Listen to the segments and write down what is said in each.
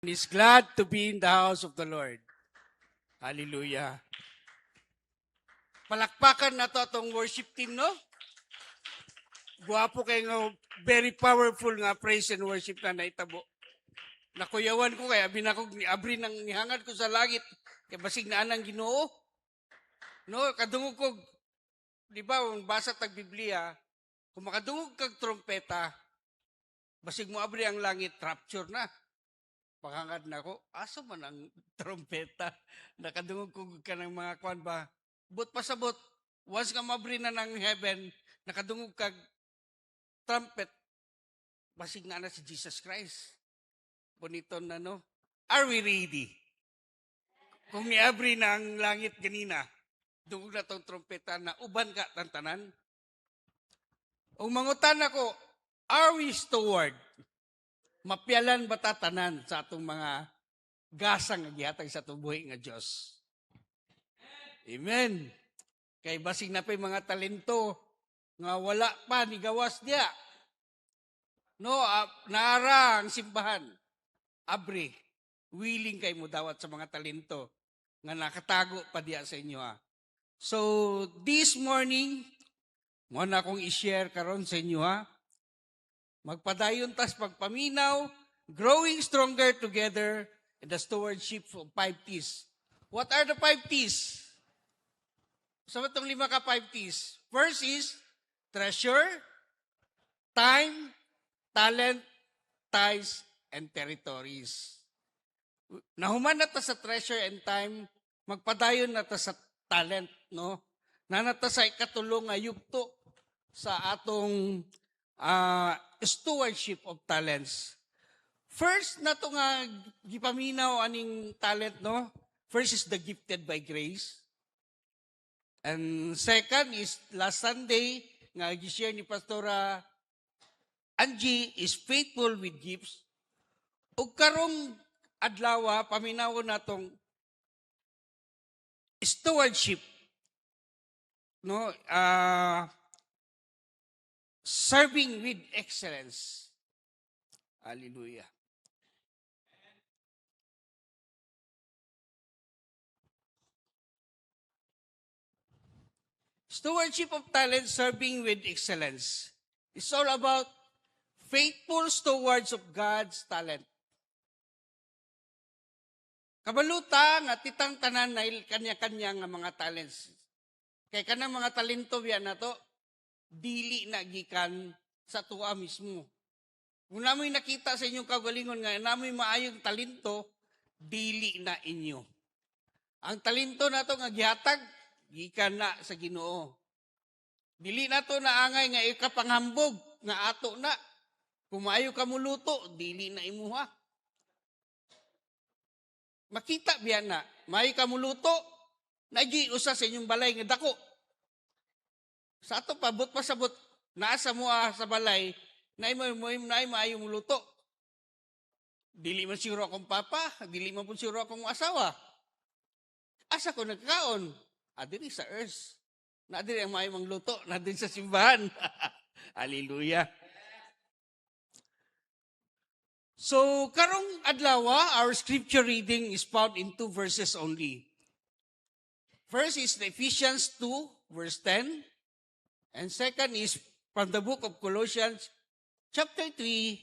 Is glad to be in the house of the Lord. Hallelujah. Palakpakan na to atong worship team, no? Guwapo kay nga very powerful nga praise and worship na naitabo. Nakuyawan ko kay abi nako ni abri nang nihangad ko sa langit kay basig na anang Ginoo. No, kadungog ko di ba basa tag Biblia, kung makadungog kag trompeta, basig mo abri ang langit, rapture na. Pakangad na ako, asa man ang trompeta? Nakadungog ko ka ng mga kwan ba? But pasabot, once ka mabri na ng heaven, nakadungog kag trumpet, basig na si Jesus Christ. Bonito na, no? Are we ready? Kung niabri na ang langit ganina, dungog na tong trompeta na uban ka tantanan. O mangutan ako, are we steward? Mapyalan ba tatanan sa atong mga gasang nga gihatag sa atong buhi nga Dios? Amen. Kay basig na pa'y mga talento nga wala pa ni gawas diya. No, naara ang simbahan. Abri, willing kay mo dawat sa mga talento nga nakatago pa diya sa inyo ha. So, this morning, mo na akong i-share karon sa inyo ha. Magpadayon tas pagpaminaw, growing stronger together in the stewardship of 5 T's. What are the 5 T's? Sa itong 5 ka 5 T's. First is treasure, time, talent, ties, and territories. Nahuman na ta sa treasure and time, magpadayon na ta sa talent, no? Nanata sa ikatulong nga yugto sa atong stewardship of talents. First na to nga gipaminaw aning talent, no? First is the gifted by grace. And second is last Sunday nga gi-share ni Pastora Angie is faithful with gifts. Ug karong adlaw paminawon natong stewardship, no? Serving with excellence. Hallelujah. Stewardship of talent, serving with excellence. It's all about faithful stewards of God's talent. Kabaluta nga titang tanan na kanya-kanya nga mga talents. Kay kanang mga talento biya na to, dili na gikan sa tuwa mismo. Kung namoy nakita sa inyong kagalingon nga namoy maayong talento, dili na inyo. Ang talento na to nga gihatag, gikan na sa Ginoo. Dili na to naangay nga ikapanghambog nga ato na. Kung maayo ka muluto, dili na imuha. Makita biya na, maayo ka muluto, nagiusa sa inyong balay nga dako. Sa ato pabot pasabot, naasa mo sa balay, na maayo muluto. Dili man siguro akong papa, dili man po siguro akong asawa. Asa ko nagkaon? Diri sa earth. Na diri ang maayo mangluto, na diri sa simbahan. Hallelujah. So, karong adlaw, our scripture reading is found in 2 verses only. First is Ephesians 2, verse 10. And second is from the book of Colossians, chapter 3,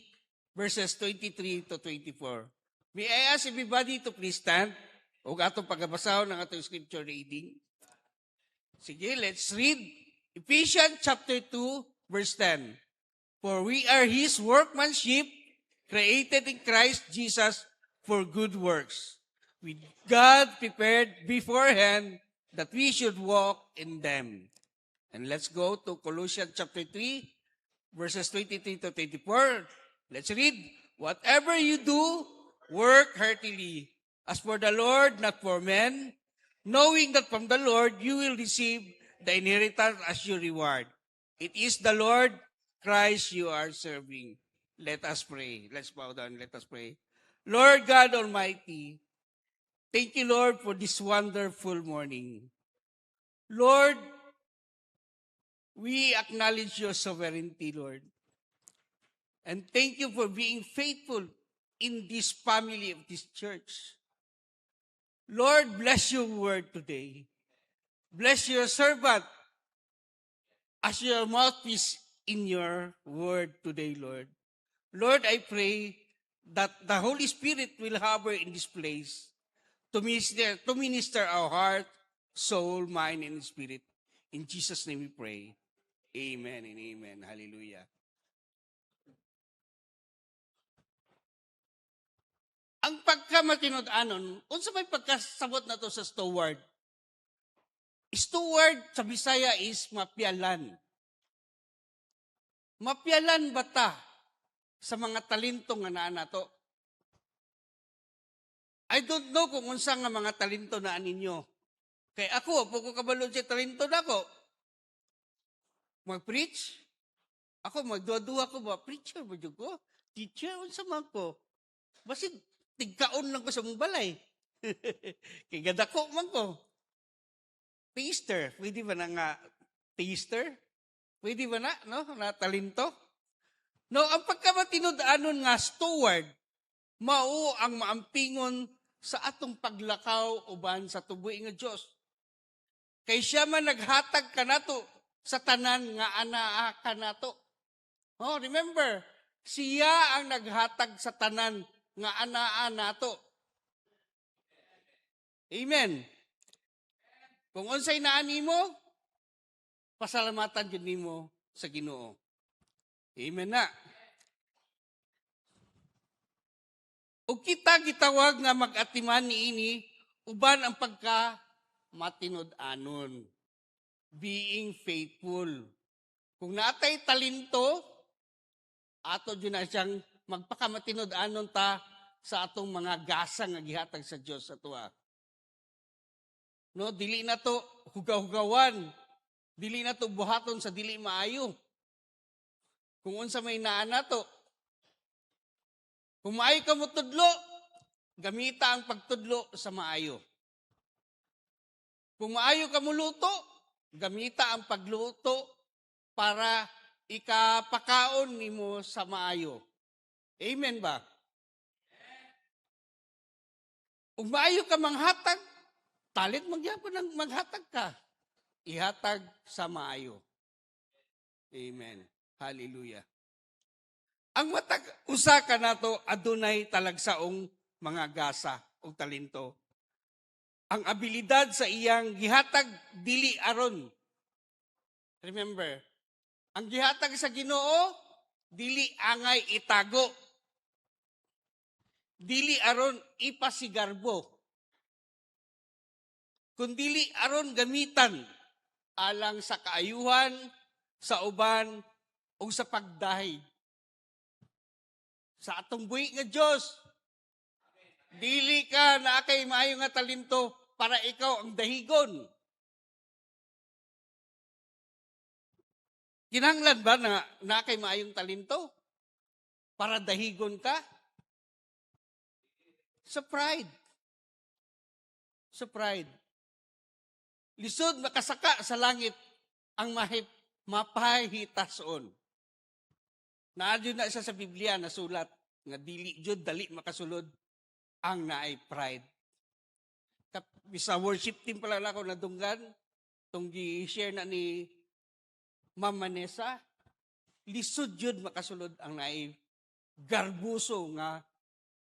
verses 23 to 24. May I ask everybody to please stand? O atong pagabasahon ng atong scripture reading. Sige, let's read. Ephesians chapter 2, verse 10. For we are His workmanship, created in Christ Jesus for good works, with God prepared beforehand that we should walk in them. And let's go to Colossians chapter 3, verses 23 to 24. Let's read. Whatever you do, work heartily, as for the Lord, not for men, knowing that from the Lord you will receive the inheritance as your reward. It is the Lord Christ you are serving. Let us pray. Let's bow down. Let us pray. Lord God Almighty, thank you, Lord, for this wonderful morning. Lord, we acknowledge your sovereignty, Lord. And thank you for being faithful in this family of this church. Lord, bless your word today. Bless your servant as your mouthpiece in your word today, Lord. Lord, I pray that the Holy Spirit will hover in this place to minister our heart, soul, mind, and spirit. In Jesus' name we pray. Amen and amen. Hallelujah. Ang pagkamatinud-anon, unsa may pagkasabot na to sa steward? Steward sa Bisaya is mapyalan. Mapyalan ba ta sa mga talento nga naa nato? I don't know kung unsa nga mga talento na ninyo. Kay ako, po ko kabalo sa talento nako. Mag-preach? Ako, magdua-dua ko ba? Preacher ba dyan ko? Teacher, unsa man ko? Basit, tigkaon lang ko sa mong balay. Kay gadako man ko. Taster, pwede ba na nga taster? Pwede ba na, no? Na talento? No, ang pagkamatinud-anon nga steward, mao ang maampingon sa atong paglakaw uban sa tubuy nga Dios. Kay siya man naghatag kanato sa tanan nga anaa kanato. Oh, remember, siya ang naghatag sa tanan nga anaa nato. Amen. Kung unsay naa nimo, pasalamatan jud nimo sa Ginoo. Amen na. O kita gitawag nga mag-atiman niini uban ang pagka matinud-anon. Being faithful. Kung natay talento, ato dyan na siyang magpakamatinud-anon ta sa atong mga gasa nga gihatag sa Dios sa tuwa. No, dili na to hugaw-hugawan. Dili na to buhaton sa dili maayo. Kung unsa may naa nato. Kung maayo ka mo tudlo, gamita ang pagtudlo sa maayo. Kung maayo ka mo luto, gamita ang pagluto para ikapakaon nimo sa maayo. Amen ba? Kung maayo ka manghatag, talit magyapon ng maghatag ka. Ihatag sa maayo. Amen. Hallelujah. Ang matag usa ka nato adunay talagsaong mga gasa o talento. Ang abilidad sa iyang gihatag dili aron. Remember, ang gihatag sa Ginoo dili angay itago. Dili aron ipasigarbo. Kundili aron gamitan alang sa kaayuhan, sa uban, o sa pagdahig. Sa atong buhi nga Diyos, dili ka na kay maayo nga talento para ikaw ang dahigon. Kinahanglan ba na kay maayong talento para dahigon ka? Sa pride. Sa pride. Lisod makasaka sa langit ang mapahitason. Naadyo na isa sa Biblia na sulat nga dili jud dali makasulod ang naay pride. Sa worship team pala ako nadunggan, tong gi-share na ni Ma'am Manessa, lisod jud makasulod ang naay garbuso nga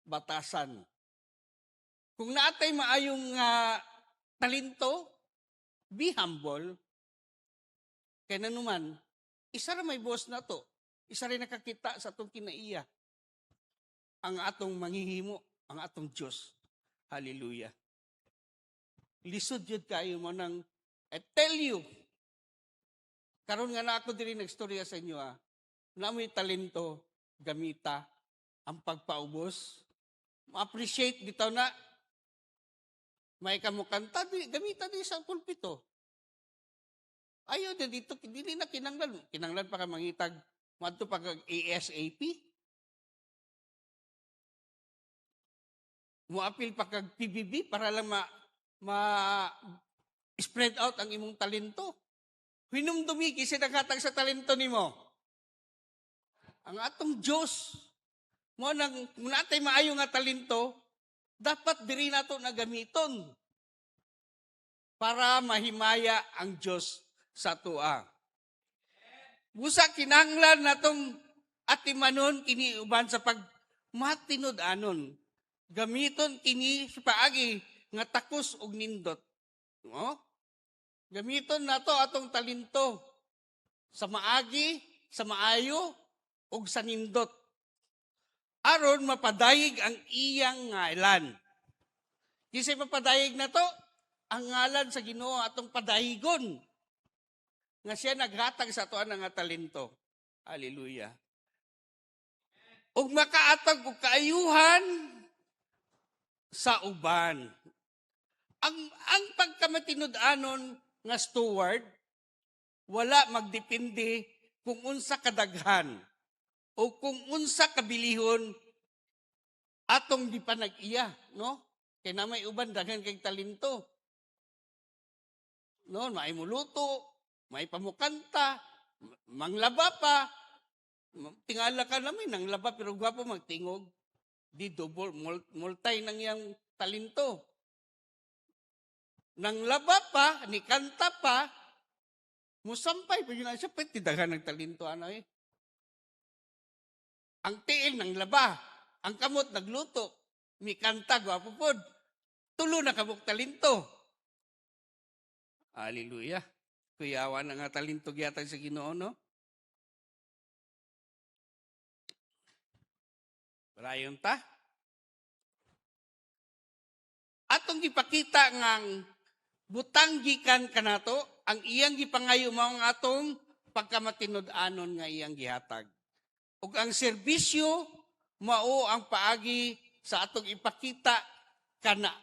batasan. Kung naatay maayong talento, be humble. Kaya nanuman, isa ra may boss na to. Isa rin nakakita sa atong kinaiya. Ang atong manghihimo, ang atong Diyos. Hallelujah. Lisod yun kayo mo nang, I tell you, karon nga na ako din nagstorya sa inyo, na may talento, gamita, ang pagpaubos, ma-appreciate bitaw na, may kamukanta, gamita din sa pulpito. Ayaw din dito, hindi na kinanglan. Kinanglan pa ka mangitag, madto pag ASAP. Muapil pa kag PBB para lang spread out ang imong talento. Hinumdumi kasi naghatag sa talento nimo. Ang atong Diyos. Mo nang kung natay maayo nga talento, dapat diri nato na gamiton para mahimaya ang Dios sa tua. Busa kinahanglan natong atimanon kini uban sa pag matinud-anon. Gamiton kini sa paagi nga takos og nindot. No? Gamiton nato atong talento sa maagi, sa maayo, ug sa nindot. Aron mapadayig ang iyang ngalan. Kisay mapadayig na to, ang ngalan sa Ginoo atong padayigon. Nga siya naghatag sa atoan nga talento. Hallelujah. Ug makaatag og kaayuhan sa uban. Ang pagkamatinud-anon nga steward, wala magdepende kung unsa kadaghan o kung unsa kabilihon atong gipanag-iya, no? Kay na may uban daghan kay talento. No, may muluto, may pamukanta, manglaba pa. Tingala ka namin, nanglaba pero gwapo magtingog. Di double, multay nang yang talento. Nanglaba pa, ni kanta pa, musampay pa yun na siya, pwede daghan ng talento, ano eh. Ang tiil ng laba, ang kamot nagluto, mi kanta, gwapo pod. Tulo na kabuk talento. Hallelujah. Kuyawan na nga talento gyatag sa Ginoo, no? Rayon ta. Atong gipakita ngang butang gikan kanato, ang iyang gipangayo mao nga atong pagkamatinud-anon nga iyang gihatag. Ug ang serbisyo mao ang paagi sa atong ipakita kana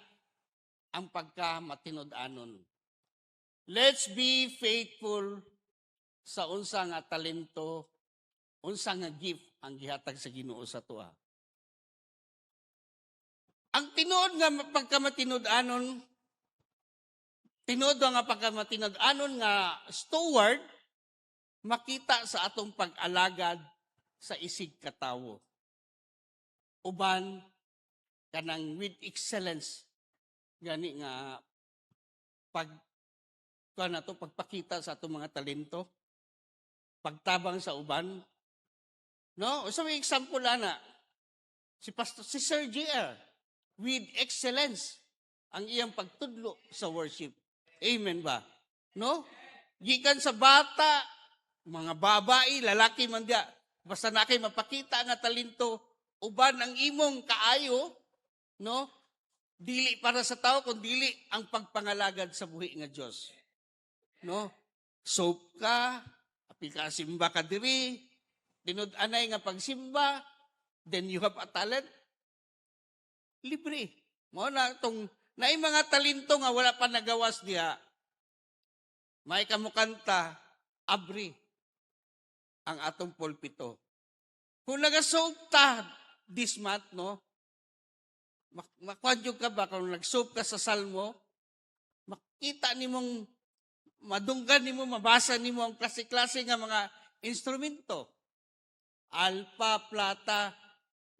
ang pagkamatinud-anon. Let's be faithful sa unsa nga talento, unsa nga gift ang gihatag sa Ginoo sa tuwa. Ang tinuod nga pagkamatinud-anon, nga steward, makita sa atong pag-alagad sa isig katawo. Uban kanang with excellence gani nga pagpakita sa atong mga talento, pagtabang sa uban. No? So may example ana si Sir JR with excellence ang iyang pagtudlo sa worship. Amen ba? No? Gikan sa bata, mga babae, lalaki man dia, basta na kay mapakita nga talento, uban ang imong kaayo, no? Dili para sa tao, kundi ang pagpangalagad sa buhi nga Dios. No? Soap ka, apil ka simba ka diri, tinud-anay nga pagsimba, then you have a talent, libre. Mo na tong naay mga talento nga wala pa nagawas diha. May kamukanta, abri ang atong pulpito. Kung nag-soap ta this month, no? Makwadyo ka ba kung nag-soap ka sa salmo? Makita nimong madunggan nimo, mabasa nimo ang klase-klase nga mga instrumento. Alpa, plata,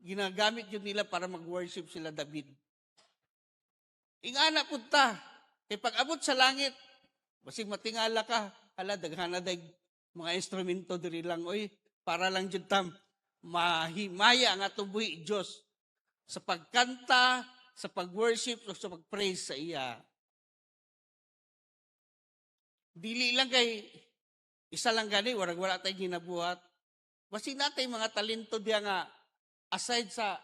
ginagamit yun nila para mag-worship sila David. Ingana punta, kay pag-abot sa langit, basig matingala ka, hala, daghanadag mga instrumento diri lang, oy, para lang jud tam, mahimaya ang atong buhi Diyos sa pagkanta, sa pag-worship, o sa pag-praise sa iya. Dili lang kay, isa lang gani, wala tayong ginabuhat. Basig natay mga talento diya nga, aside sa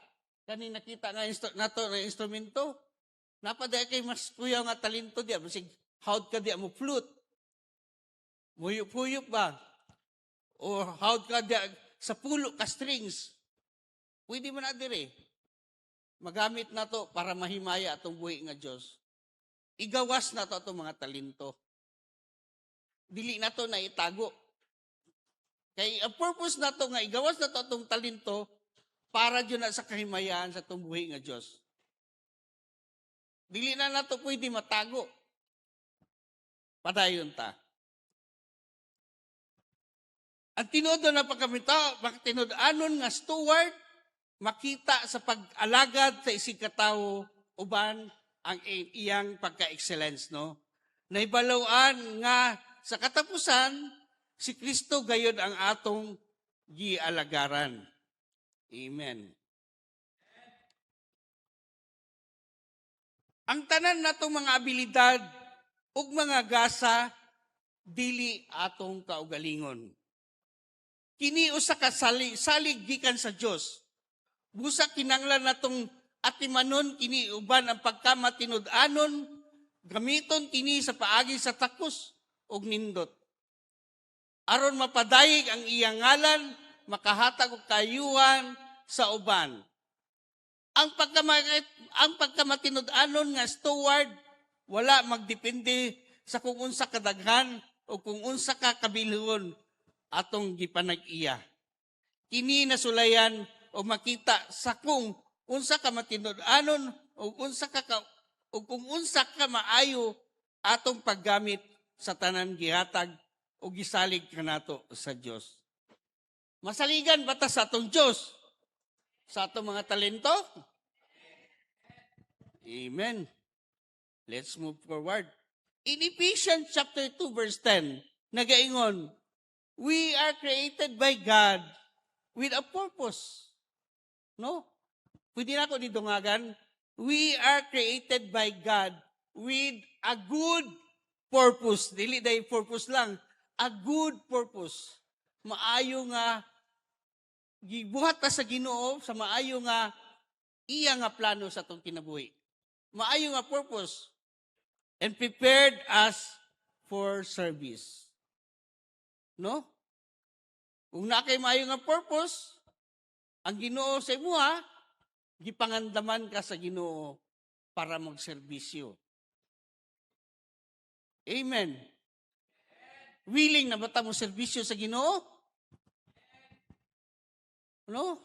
kaning nakita nga nato na instrumento, napaday kay mas kuya nga talento diya, basig hawd ka diya mo flute. Muyup-huyup ba? O hawd ka diya sa pulo ka strings. Pwede man na dire. Magamit na to para mahimaya atong buhi nga Dios. Igawas na to atong mga talento. Dili na to na itago. Kay ang purpose na to nga igawas na to atong talento para dyan na sa kahimayaan sa atong buhi nga Dios. Dili na nato pwede matago. Padayon ta. Ang tinuod na pagkamita, tinud-anon nga steward, makita sa pag-alagad sa isig katawo uban ang iyang pagka-excellence, no? Naibalawan nga sa katapusan si Kristo gayud ang atong gialagaran. Amen. Ang tanan natong mga abilidad ug mga gasa dili atong kaugalingon. Kini usa ka salig gikan sa Dios. Busa kinanglan natong atimanon kini uban ang pagkamatinud-anon, gamiton kini sa paagi sa takos ug nindot. Aron mapadayeg ang iyang ngalan, makahatag og kayuhan sa uban. Ang pagkamatinud-anon nga steward wala magdepende sa kung unsa kadaghan o kung unsa ka kabilhon atong gipanag-iya. Kini nasulayan o makita sa kung unsa ka matinud-anon o kung unsa ka maayo atong paggamit sa tanan gihatag o gisalig kanato sa Dios. Masaligan bata sa atong Dios sa atong mga talento? Amen. Let's move forward. In Ephesians chapter 2 verse 10, nagaingon, we are created by God with a purpose. No? Pwede na ako didungagan. We are created by God with a good purpose. Dili dahil purpose lang. A good purpose. Maayo nga, gibuhat ta sa Ginoo sa maayo nga iya nga plano sa itong kinabuhi. Maayo nga purpose. And prepared us for service. No? Kung na kay maayo nga purpose, ang Ginoo sa imuha, gipangandaman ka sa Ginoo para magserbisyo. Amen. Willing na bata mo serbisyo sa Ginoo? No?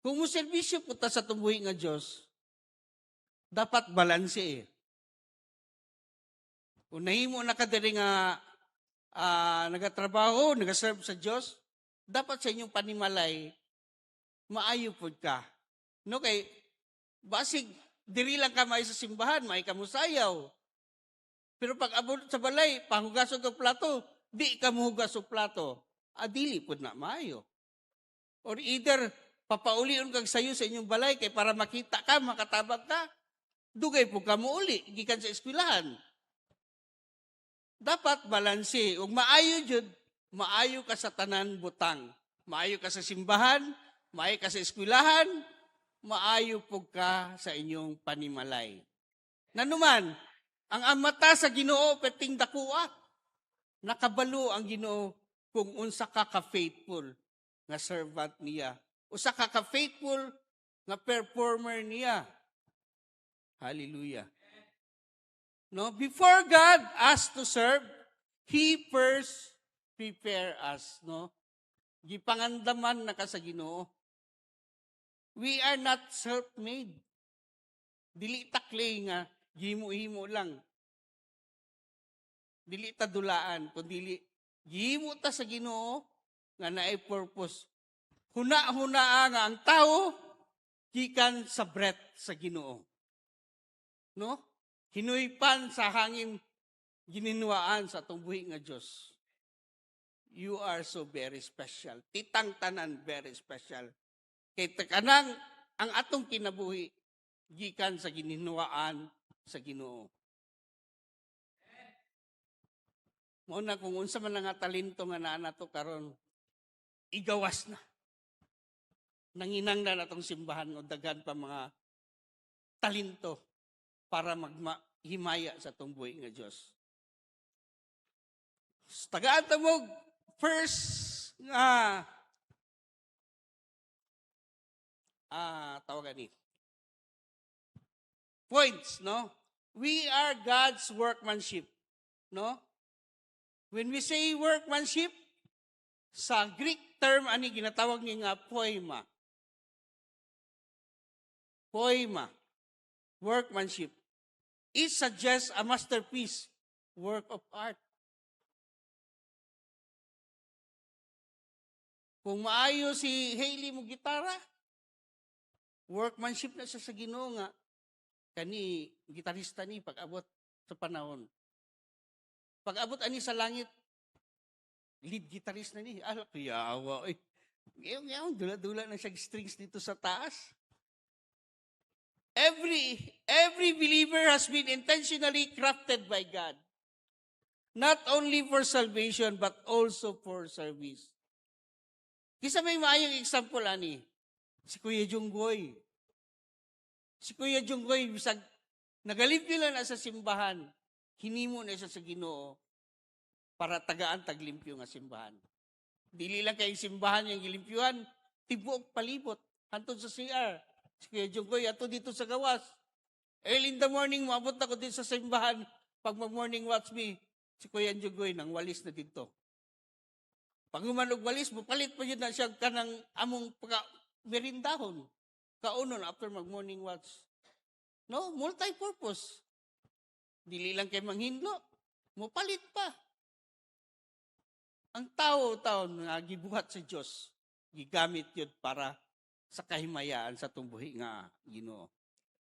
Kung mo serbisyo puta sa tumbuhi nga Diyos, dapat balanse eh. Kung nahimo na ka diri nga nagatrabaho, nagaserve sa Diyos, dapat sa inyong panimalay, maayo pod ka. No, kay basig, diri lang ka may sa simbahan, may ka musayaw. Pero pag abot sa balay, panghugasog ang plato, di ka muhugas og plato. Dili pod na maayo. Or either, papaulion kag sayo sa inyong balay, kay para makita ka, makatabag ka, dugay po ka mo uli, gikan sa eskwelahan. Dapat balanse. Ug maayo jud, maayo ka sa tanan butang. Maayo ka sa simbahan, maayo ka sa eskwelahan, maayo po ka sa inyong panimalay. Nanuman, ang mata sa Ginoo peting dakuha. Nakabalo ang Ginoo kung unsa ka ka-faithful nga servant niya. Usa ka ka-faithful nga performer niya. Hallelujah. No, before God asked to serve, He first prepare us, no? Gipangandaman na ka sa Ginoo. We are not self-made. Dili takle nga gihimo-himo lang. Dili ta dulaan, kundi gihimo ta sa Ginoo nga naay purpose. Huna-hunaa nga ang tao gikan sa breath sa Ginoo. No? Hinuypan sa hangin gininuaan sa atong buhi nga Dios. You are so very special. Titang tanan very special. Kay kanang ang atong kinabuhi gikan sa gininuaan sa Ginoo. Mao na kung unsa man nga talento nga naa nato karon igawas na. Nanginang na natong simbahan o daghan pa mga talento para maghimaya sa atong buhi nga Dios. Tagaan ta mo first nga tawagan ni points, no? We are God's workmanship, no? When we say workmanship, sa Greek term ani ginatawag ni nga poema. Poema, workmanship. It suggests a masterpiece, work of art. Kung maayo si Hailey mo gitara, workmanship na siya sa Ginoo nga. Kani, gitarista ni, pag-abot sa panahon. Pag-abot ani sa langit, lead guitarist na ni. Kuyawa. Ngayon, dula-dula na siya strings dito sa taas. Every believer has been intentionally crafted by God. Not only for salvation, but also for service. Kisa may maayong example, ani. Si Kuya Junggoy. Si Kuya Junggoy, bisag nagalipyo lang na sa simbahan, hinimo na siya sa Ginoo para tagaan taglimpyo nga simbahan. Dili lang kay simbahan yung gilimpyuhan, tibuok palibot, hantod sa CR. Si Kuya Junggoy, ato dito sa gawas. Early in the morning, maabot ako dito sa simbahan. Pag mag-morning watch me, si Kuya Junggoy nang walis na dito. Pag umanog walis, bupalit pa yun na siya kanang among merindahon. Kaunon after mag-morning watch. No, multi-purpose. Dili lang kay manghinlo, mupalit pa. Ang tao nga gibuhat sa Dios, gigamit yun para sa kahimayaan sa tumbuhi nga Ginoo.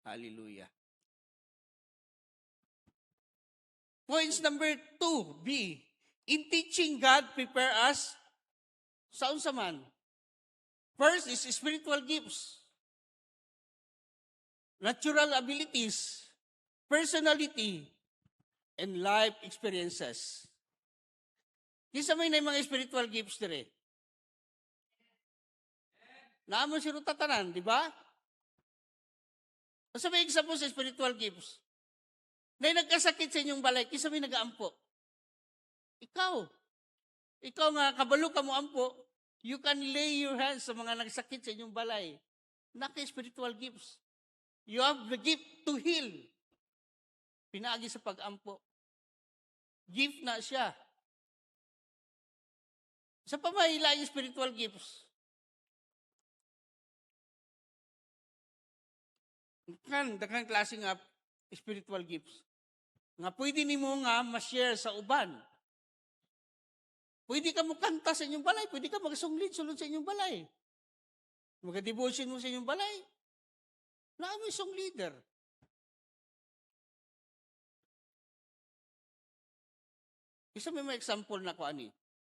Hallelujah. Points number 2, B. In teaching, God prepare us sa unsa man. First is spiritual gifts. Natural abilities, personality, and life experiences. Kisa may na mga spiritual gifts dire. Naamon si Rutatanan, di ba? Sa may example sa spiritual gifts, na nagkasakit sa inyong balay, kisa may nag-aampo. Ikaw nga, kabalo ka mo ampo, you can lay your hands sa mga nagsakit sa inyong balay. Naka-spiritual gifts. You have the gift to heal. Pinaagi sa pag-ampo. Gift na siya. Sa pamahila yung spiritual gifts. Daghang klase nga spiritual gifts. Nga pwede ni mo nga ma-share sa uban. Pwede ka mo kanta sa inyong balay. Pwede ka mag-sunglid-sulod sa inyong balay. Mag-devotion mo sa inyong balay. Naami song leader. Isa may mga example na ko ani.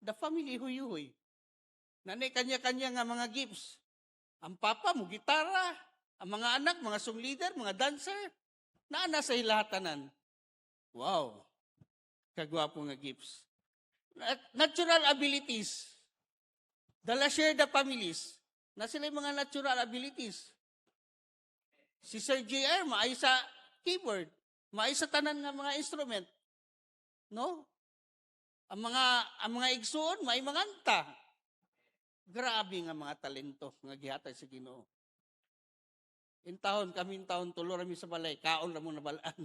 The family huyuhoy. Nanay kanya-kanya nga mga gifts. Ang papa mo, gitara. Ang mga anak, mga song leader, mga dancer. Naana sa hilatanan. Wow. Kagwapo nga gifts. Natural abilities. Dala share the families. Na sila yung mga natural abilities. Si Sir JR, maay sa keyboard. Maay sa tanan nga mga instrument. No? Ang mga igsoon, maay manganta. Grabe nga mga talento nga gihatag sa Ginoo. In taon, tulo rami sa balay, kaon ra mo na balaan.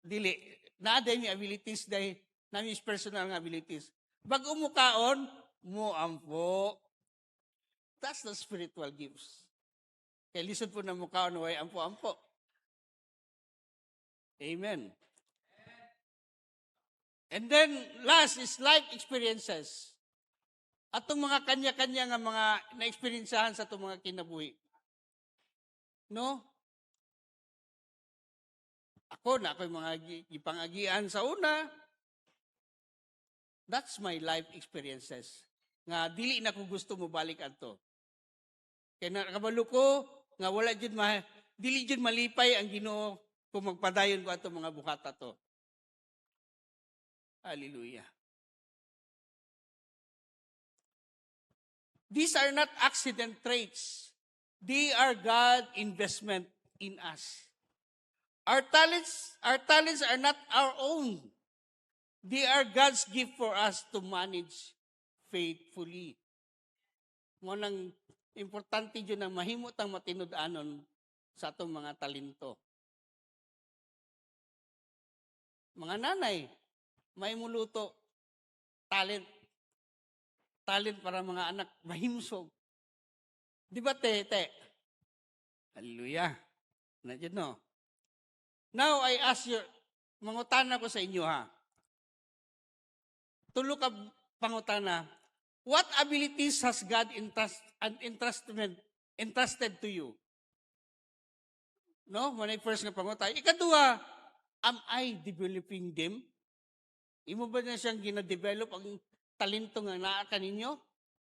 Dili, naaday mi abilities day, nami personal nga abilities. Bag umukaon, mo ampo. That's the spiritual gifts. Kaya lisod po na mukha na way ampo-ampo. Amen. And then, last is life experiences. Atong mga kanya-kanya nga mga na-experiencehan sa itong mga kinabuhi. No? Ako yung mga ipangagian sa una. That's my life experiences. Nga, dili na ko gusto mo balik ato. Kaya nakabalo ko, nga wala dyan dili dyan malipay ang Ginoo kung magpadayon ko ato mga bukata to. Hallelujah. These are not accident traits. They are God investment in us. Our talents are not our own. They are God's gift for us to manage faithfully. Nang importante dyan ang mahimot ang matinud-anon sa atong mga talento. Mga nanay, may muluto, talent para mga anak, mahimsog. Di ba, te? Hallelujah. Nandiyan, no? Now, I ask you, mangutana ko sa inyo, ha? Tulo ka pangutana, What abilities has God entrusted to you? No, when I first nga pangutay. Ikaduha, am I developing them? Imo ba na siyang gina-develop ang talento nga naa kaninyo?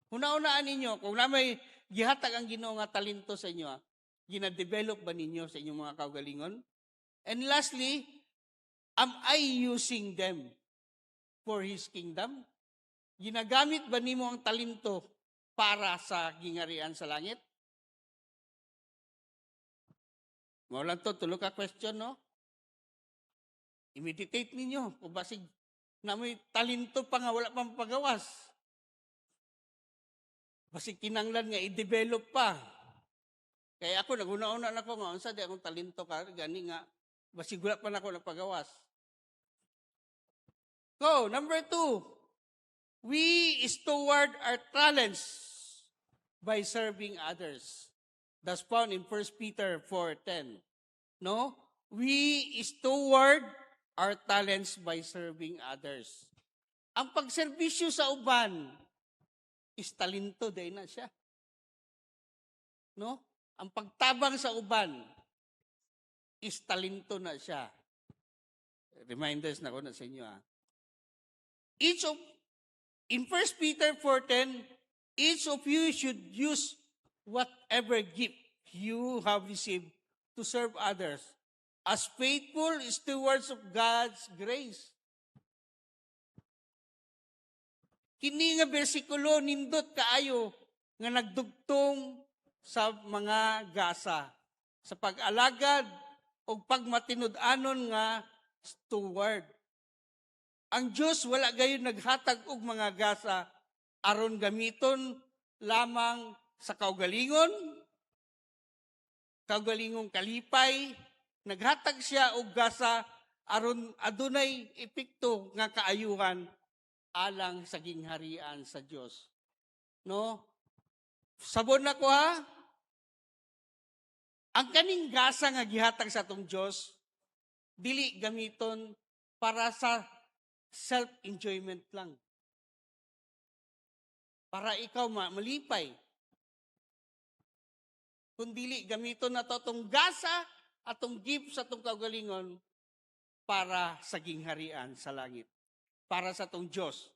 Una-unaan ninyo, kung na may gihatag ang Ginoo nga talento sa inyo, gina-develop ba ninyo sa inyong mga kaugalingon? And lastly, am I using them for His kingdom? Ginagamit ba nimo ang talento para sa gingarian sa langit? Mao lang to, tulo ka question, no? I-meditate ninyo, kung basig na may talento pa nga wala pang pagawas. Basig kinanglan nga i-develop pa. Kaya ako, naguna-una na ko nga, unsa di akong talento ka, gani nga, basig wala pa na ako napagawas. So, number 2, we steward our talents by serving others. That's found in 1 Peter 4:10. No? We steward our talents by serving others. Ang pagserbisyo sa uban is talento, dahil na siya. No? Ang pagtabang sa uban is talento na siya. Reminders na ko na sa inyo. In 1 Peter 4:10, each of you should use whatever gift you have received to serve others as faithful stewards of God's grace. Kini nga bersikulo nindot kaayo nga nagdugtong sa mga gasa sa pag-alagad o pagmatinud-anon nga steward. Ang Diyos wala gayon naghatag og mga gasa aron gamiton lamang sa kaugalingong kalipay, naghatag siya og gasa aron adunay epekto nga kaayuhan alang sa gingharian sa Dios. No? Sabon na ko ha. Ang kaning gasa nga gihatag sa atong Dios dili gamiton para sa self-enjoyment lang. Para ikaw malipay. Kundili gamiton na to atong gasa, atong gift sa atong kaugalingon para sa gingharian sa langit. Para sa atong Diyos.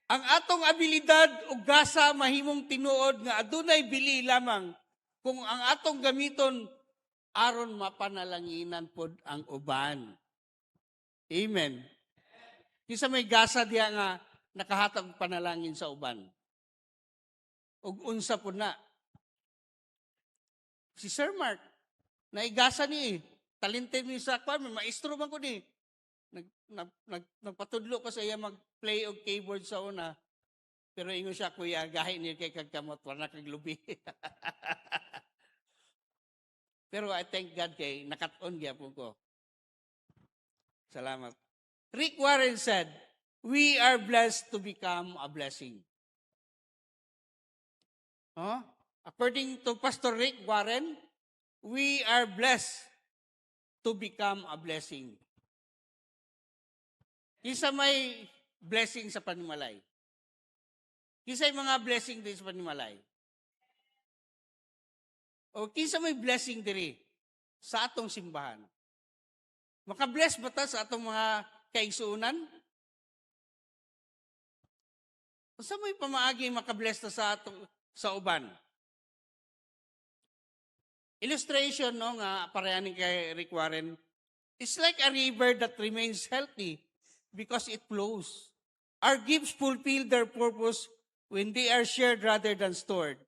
Ang atong abilidad o gasa mahimong tinuod nga adunay bili lamang kung ang atong gamiton aron mapanalanginan pod ang uban. Amen. Kisa may gasa diya nga nakahatag panalangin sa uban. Ug unsa pod na. Si Sir Mark, naigasa ni, talented ni sa kwan, maestro man ko ni. Nagpatudlo ko sa iya mag-play og keyboard sa una. Pero ingon siya, kuya, gahi ni kay kagkamot, wala kaglubi. Pero I thank God kay nakat-on gyapon ko. Salamat. Rick Warren said, we are blessed to become a blessing. Huh? According to Pastor Rick Warren, we are blessed to become a blessing. Kisa may blessing sa panimalay. Kisa may mga blessing din sa panimalay. O kisa may blessing diri sa atong simbahan. Makabless ba ta sa atong mga kaigsuunan? O sa may pamaagi makabless ta sa uban? Illustration, no, nga parehanin kay Rick Warren, it's like a river that remains healthy because it flows. Our gifts fulfill their purpose when they are shared rather than stored.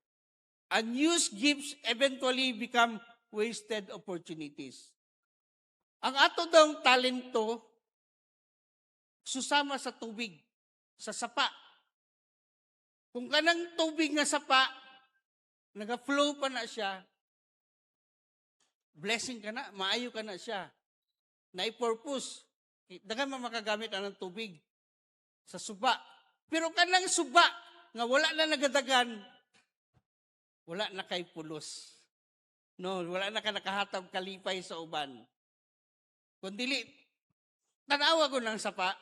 Unused gifts eventually become wasted opportunities. Ang ato daw talento, susama sa tubig, sa sapa. Kung kanang tubig nga sapa, naga-flow pa na siya, blessing ka na, maayo ka na siya. Na-purpose. Dagan makagamit ang tubig sa suba. Pero kanang suba, nga wala na nagadagan, wala na kay pulos. No, wala na ka nakahatag kalipay sa uban. Kundili, tanawa ko ng sapa.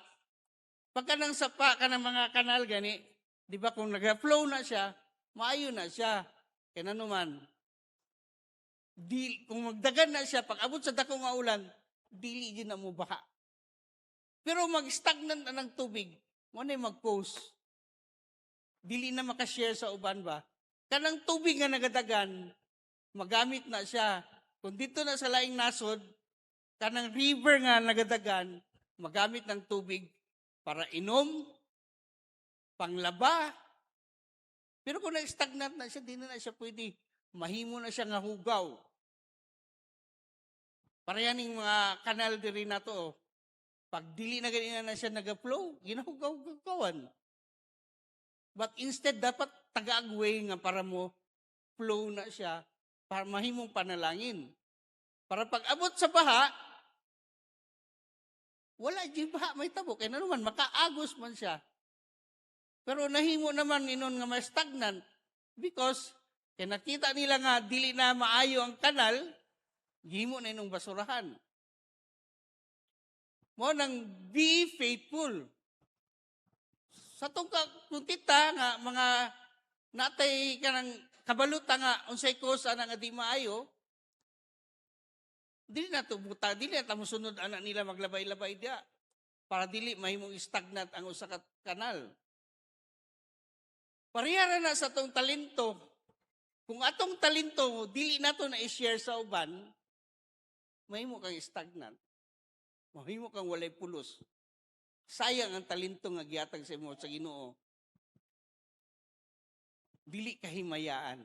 Pagka ng sapa ka ng mga kanal gani, Di ba kung nag-flow na siya, maayo na siya. Kaya naman, kung magdagan na siya, pag abot sa dako nga ulan, dili din na mo baha. Pero mag-stagnant na ng tubig, mo na mag-post. Dili na makashare sa uban ba? Kanang tubig nga nagadagan, magamit na siya. Kung dito na sa laing nasod, kanang river nga nagadagan, magamit ng tubig para inom, panglaba. Pero kung na-stagnant na siya, di na siya pwede. Mahimo na siya nga hugaw. Para yan yung mga kanal diri na to. Pag dili na ganyan na siya nag-flow, ginahugaw-gawan. But instead, dapat taga-agway nga para mo flow na siya para mahimong panalangin. Para pag abot sa baha, wala di baha may tabo. Kaya naman, makaagos man siya. Pero nahimo naman inon nga may stagnant because kaya nakita nila nga dili na maayo ang kanal, gihimo na inong basurahan. Mo nang be faithful. Sa itong kuntita nga mga natay ka ng kabaluta nga unsay kosa na nga di maayo, dili na buta, dili na musunod anak nila maglabay-labay dia para dili mahimong stagnant ang usa ka kanal. Parehara na sa atong talento. Kung atong talento dili nato na i-share sa uban, mahimo kang stagnant. Mahimo kang walay pulos. Sayang ang talento nga gihatag sa imo sa Ginoo. Dili ka himayaan.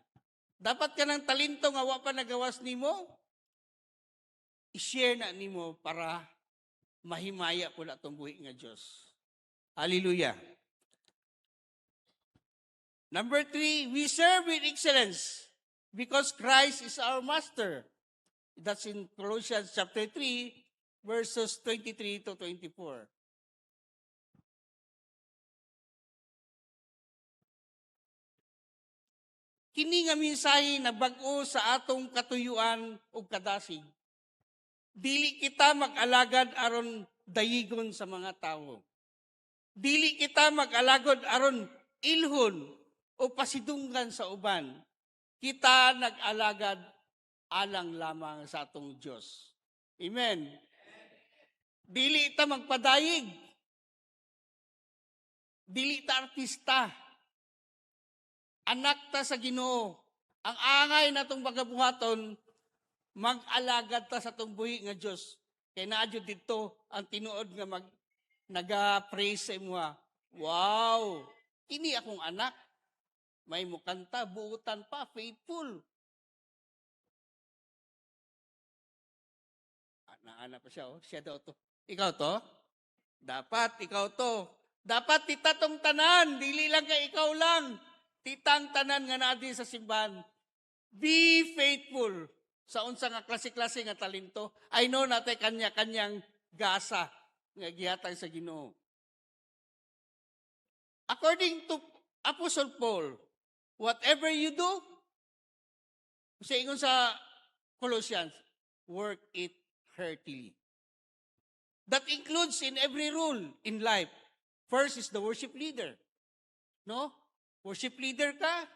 Dapat ka ng talento nga wa pa nagawas nimo, i-share na nimo para mahimaya po na itong buhi nga Diyos. Hallelujah. Number 3, we serve with excellence because Christ is our master. That's in Colossians chapter 3, verses 23 to 24. Kini nga mensahe na bag-o sa atong katuyuan o kadasig. Dili kita mag-alagad aron dayigon sa mga tao. Dili kita mag-alagad aron ilhon o pasidunggan sa uban. Kita nag-alagad alang lamang sa atong Diyos. Amen. Dili ta magpadayig. Dili ta artista. Anak ta sa Ginoo. Ang angay natong pagabuhaton, mag-alagad ta sa atong buhi nga Diyos. Kaya naadyo dito ang tinuod nga naga-praise sa imuha. Wow! Kini akong anak. May mukanta, buutan pa, faithful. Naanak pa siya, oh. Siya daw to. Ikaw to? Dapat, ikaw to. Dapat titatong tanan, dili lang kay ikaw lang. Titang tanan nga naadi sa simbahan. Be faithful sa unsa nga klase-klase nga talento. I know natin kanya-kanyang gasa nga gihatag sa Ginoo. According to Apostle Paul, whatever you do, sa ingon sa Colossians, work it heartily. That includes in every rule in life. First is the worship leader. No? Worship leader ka,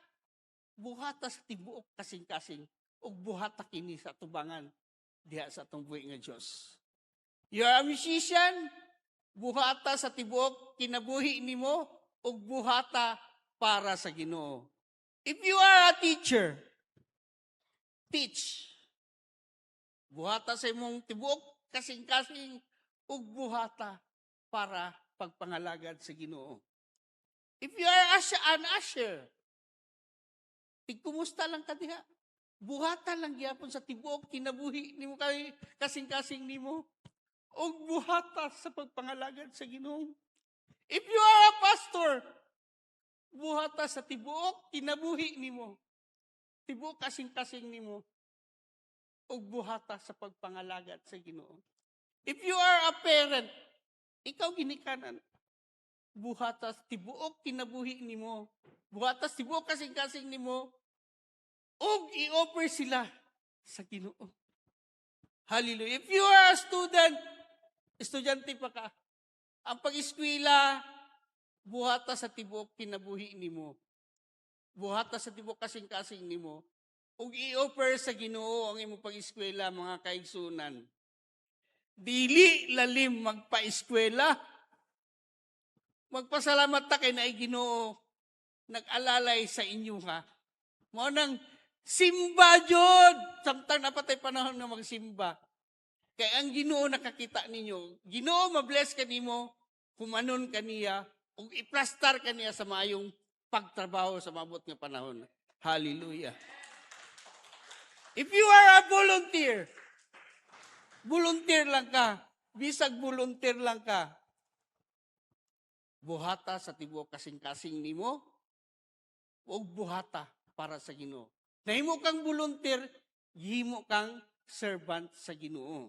buhata sa tibuok kasing-kasing o buhata kini sa tubangan diha sa atong buhi nga Dios. You are a musician, buhata sa tibuok kinabuhi nimo o buhata para sa Ginoo. If you are a teacher, teach. Buhata sa imong tibuok kasing-kasing ug buhata para pagpangalagad sa Ginoo. If you are an usher, tigkumusta lang ka diha. Buhata lang gyapon sa tibuok kinabuhi nimo kay kasing-kasing nimo ug buhata sa pagpangalagad sa Ginoo. If you are a pastor, buhata sa tibuok kinabuhi nimo. Tibuok kasing-kasing nimo ug buhata sa pagpangalagad sa Ginoo. If you are a parent, ikaw ginikanan, buhata sa tibuok kinabuhi nimo. Buhata sa tibuok kasing-kasing nimo ug i-offer sila sa Ginoo. Hallelujah. If you are a student, estudyante pa ka, ang pag-eskwela, buhata sa tibok kinabuhi nimo. Buhata sa tibok kasing-kasing nimo. Ug i-offer sa Ginoo ang imong pag-eskwela mga kaigsunan. Dili lalim magpa-eskwela. Magpasalamat ta kay naay Ginoo nag-alalay sa inyo ha. Mao nang simba jud samtang napatay panahon nga magsimba. Kay ang Ginoo nakakita ninyo. Ginoo mabless kanimo kumanon kaniya ug iplastar kaniya sa maayong pagtrabaho sa maabot nga panahon. Hallelujah. If you are a volunteer lang ka, bisag volunteer lang ka, buhata sa tibok kasing-kasing nimo, o buhata para sa Ginoo. Nahimo kang volunteer, himo kang servant sa Ginoo.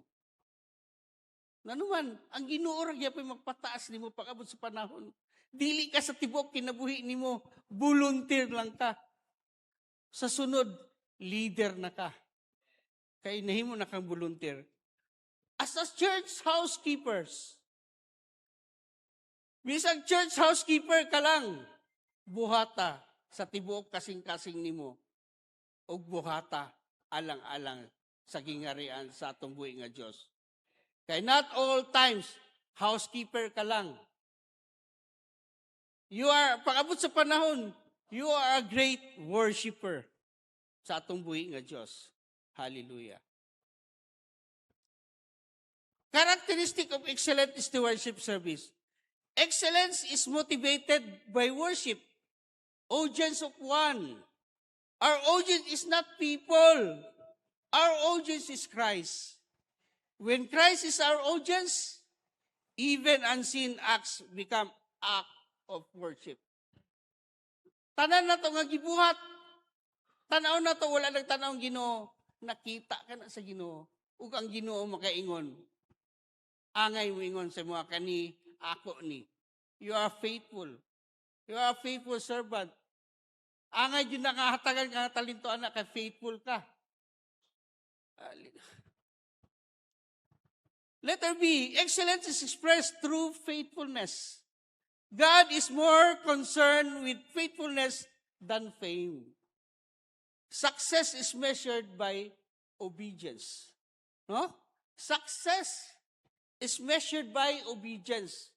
Nanuman, ang Ginoo ra gyapon magpataas nimo pag-abot sa panahon. Dili ka sa tibok kinabuhi nimo, volunteer lang ka. Sa sunod, leader na ka. Kay nahimo na kang volunteer. As a church housekeepers, bisag church housekeeper ka lang, buhata sa tibok kasing-kasing nimo, o buhata alang-alang sa gingarian sa atong buhi nga Dios. Kay not all times, housekeeper ka lang. Pag-abot sa panahon, you are a great worshiper sa atong buhi nga Dios. Hallelujah. Characteristic of excellent stewardship service. Excellence is motivated by worship. Audience of one. Our audience is not people. Our audience is Christ. When Christ is our audience, even unseen acts become act of worship. Tanan na to nga gibuhat. Tanaw na to, wala nagtanaw ang Ginoo. Nakita ka na sa Ginoo. Ug ang Ginoo makaingon. Angay mo ingon sa mga kani, ako ni. You are faithful. You are a faithful servant. Angay yun nakahatagan ka talento anak, kay faithful ka. Letter B, excellence is expressed through faithfulness. God is more concerned with faithfulness than fame. Success is measured by obedience. No? Success is measured by obedience.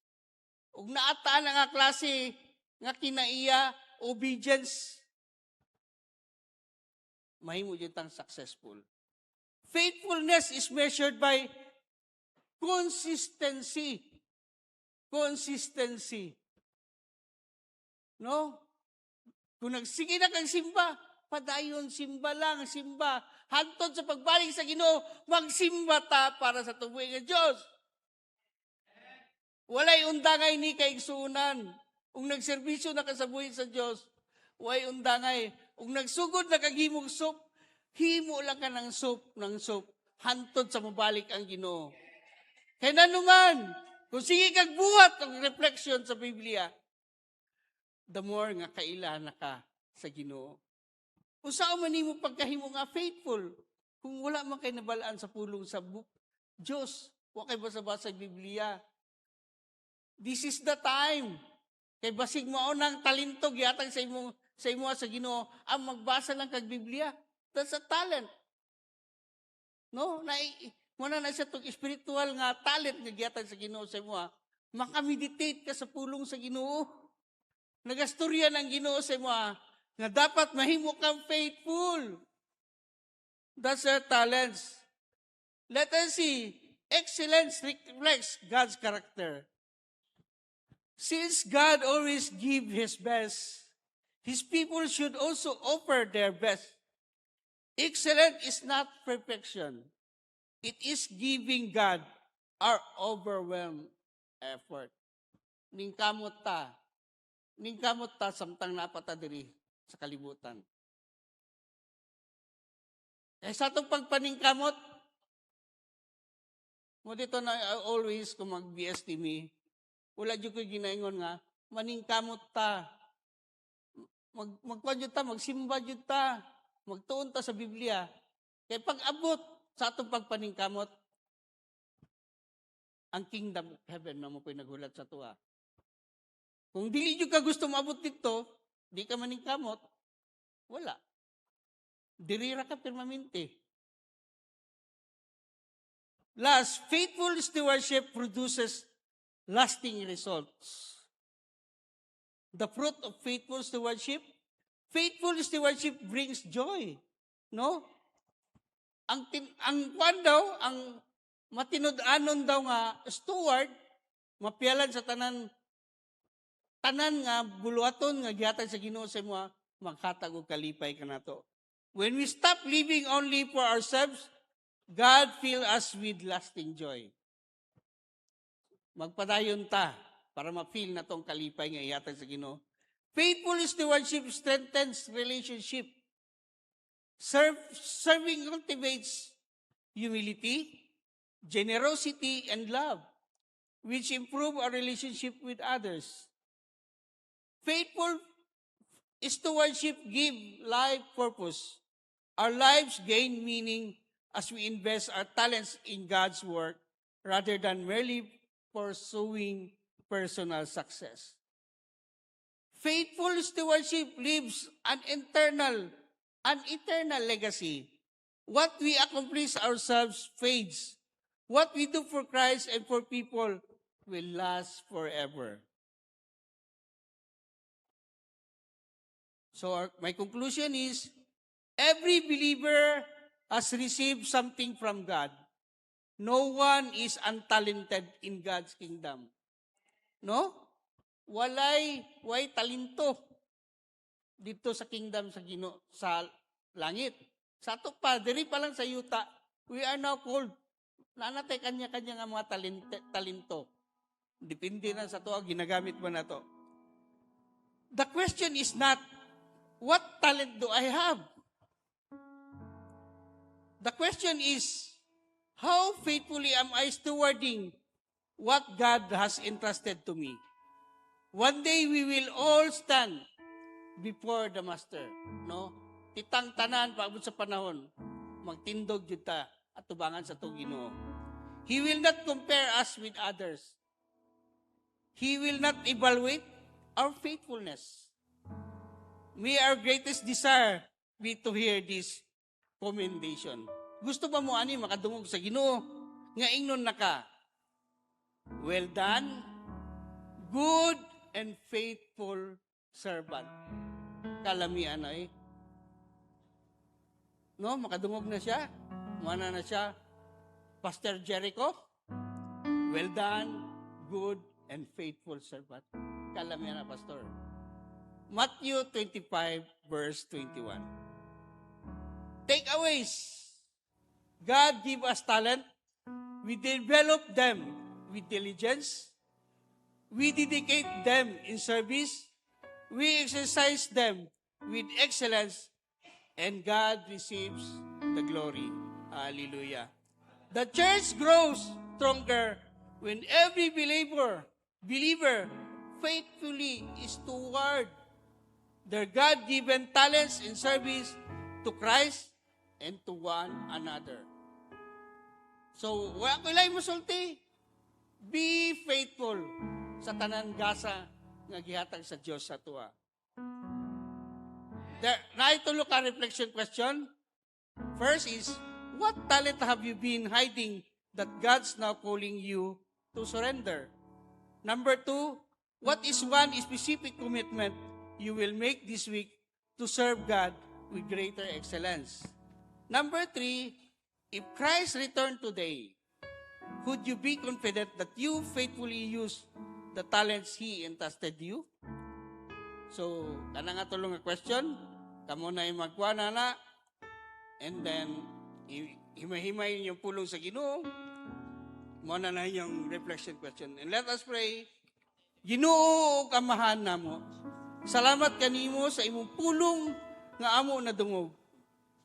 Ug naataan nga klase nga kinaiya, obedience, mahimo jud tang successful. Faithfulness is measured by consistency. Consistency. No? Kung nagsige na kang simba, padayon, simba lang, simba. Hantod sa pagbalik sa Ginoo, magsimba ta para sa tubuhi nga Dios. Walay undangay ni kaigsunan. Kung nagserbisyo na ka sa buhi sa Dios, walay undangay. Kung nagsugod na kaghimog soup, himo lang ka ng soup, hantod sa mabalik ang Ginoo. Kaya nanuman, kung sige kag buhat ang reflection sa Biblia, the more nga kaila na ka sa Ginoo. Usa man nimo pagkahimo nga faithful, kung wala man kay nabalaan sa pulong sa Dios, wa kay basa-basa sa Biblia. This is the time. Kay basig mo nang talento gihatag sa imo sa Ginoo ang magbasa lang kag Biblia. That's a talent. No, muna na siya tong spiritual nga talent nga gihatag sa Ginoo sa imo. Makameditate ka sa pulong sa Ginoo. Nagastorya ng Ginoo sa imo nga dapat mahimo kang faithful. That's our talents. Let us see. Excellence reflects God's character. Since God always gives His best, His people should also offer their best. Excellent is not perfection. It is giving God our overwhelmed effort. Ningkamot ta samtang napata diri sa kalibutan. Eh sa itong pagpaningkamot, mo dito na always kung mag-BST me, wala dyan ko ginaingon nga, maningkamot ta. Magkwan dyan ta, magsimba dyan ta, magtuon ta sa Biblia. Kaya pag-abot sa atong pagpaningkamot, ang kingdom of heaven na mo po'y naghulat sa tuwa. Kung dili jud ka gusto maabot dito, di ka maning kamot, wala. Diri ra ka permanente. Last, faithful stewardship produces lasting results. The fruit of faithful stewardship brings joy. No? Ang kwan daw, ang matinud-anon daw nga steward, mapialan sa tanan nga buluaton nga gihatag sa Ginoo sa mga maghatag og kalipay kanato. When we stop living only for ourselves, God fill us with lasting joy. Magpadayon ta para ma-feel na tong kalipay nga ihatag sa Ginoo. Faithful stewardship strengthens relationship. Serving cultivates humility, generosity, and love, which improve our relationship with others. Faithful stewardship give life purpose. Our lives gain meaning as we invest our talents in God's work rather than merely pursuing personal success. Faithful stewardship leaves an eternal legacy. What we accomplish ourselves fades. What we do for Christ and for people will last forever. So my conclusion is, every believer has received something from God. No one is untalented in God's kingdom. No? Way talento dito sa kingdom sa langit. Sa ato pa, diri pa lang sa yuta, we are now called. Nanatay kanya-kanya nga mga talento. Depende na sa to, ginagamit mo na to. The question is not, what talent do I have? The question is, how faithfully am I stewarding what God has entrusted to me? One day we will all stand before the Master. No? Titang tanan, paabot sa panahon, magtindog jud ta at tubangan sa itong Ginoo. He will not compare us with others. He will not evaluate our faithfulness. May our greatest desire be to hear this commendation. Gusto ba mo ani makadungog sa Ginoo nga ingnon naka? Well done, good and faithful servant. Kalamian ay. No, makadungog na siya. Mana na siya. Pastor Jericho, well done, good and faithful servant. Kalamian na, Pastor. Matthew 25, verse 21. Takeaways. God give us talent. We develop them with diligence. We dedicate them in service. We exercise them with excellence. And God receives the glory. Hallelujah. The church grows stronger when every believer faithfully steward their God-given talents in service to Christ and to one another. So, wala ko ilay musulti. Be faithful sa tanan gasa nga gihatag sa Dios sa tuwa. To look at reflection question. First is, what talent have you been hiding that God's now calling you to surrender? Number 2, what is one specific commitment you will make this week to serve God with greater excellence? Number 3, if Christ returned today, could you be confident that you faithfully use the talents He entrusted you? So, kana nga tulong nga question, kamo na yung magkuha na, and then, himay-himay yung pulong sa Ginoo, mo na yung reflection question. And let us pray. Ginoo, kamahan na mo. Salamat kanimo sa imong pulong nga amo na dungog.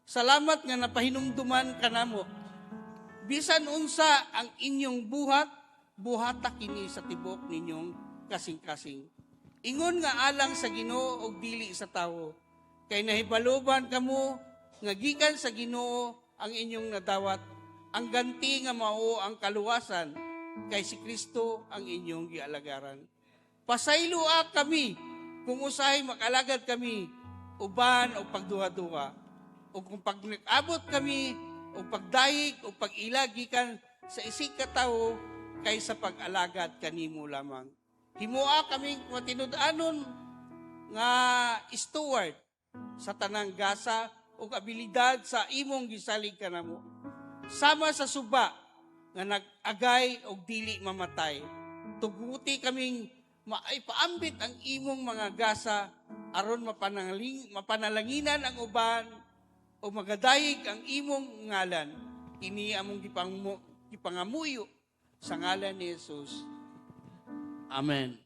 Salamat nga napahinumduman ka namo. Bisan unsa ang inyong buhata kini sa tibok ninyong kasing-kasing. Ingon nga alang sa Ginoo og dili sa tawo. Kay nahibaluban kamo nga gikan sa Ginoo ang inyong nadawat. Ang ganti nga mao ang kaluwasan kay si Kristo ang inyong gialagaran. Pasaylua kami kung usahay makalagad kami uban o pagduha-duha. O kung pag nag-abot kami o pagdayig o pag-ilag gikan sa isig katawo kaysa pag-alagad kanimo lamang. Himua kaming matinud-anon nga steward sa tanang gasa o abilidad sa imong gisalig kanamo. Sama sa suba nga nag-agay o dili mamatay. Tuguti kaming maipaambit ang imong mga gasa aron mapanalanginan ang uban o magadayig ang imong ngalan. Kini among gipangamuyo sa ngalan ni Jesus. Amen.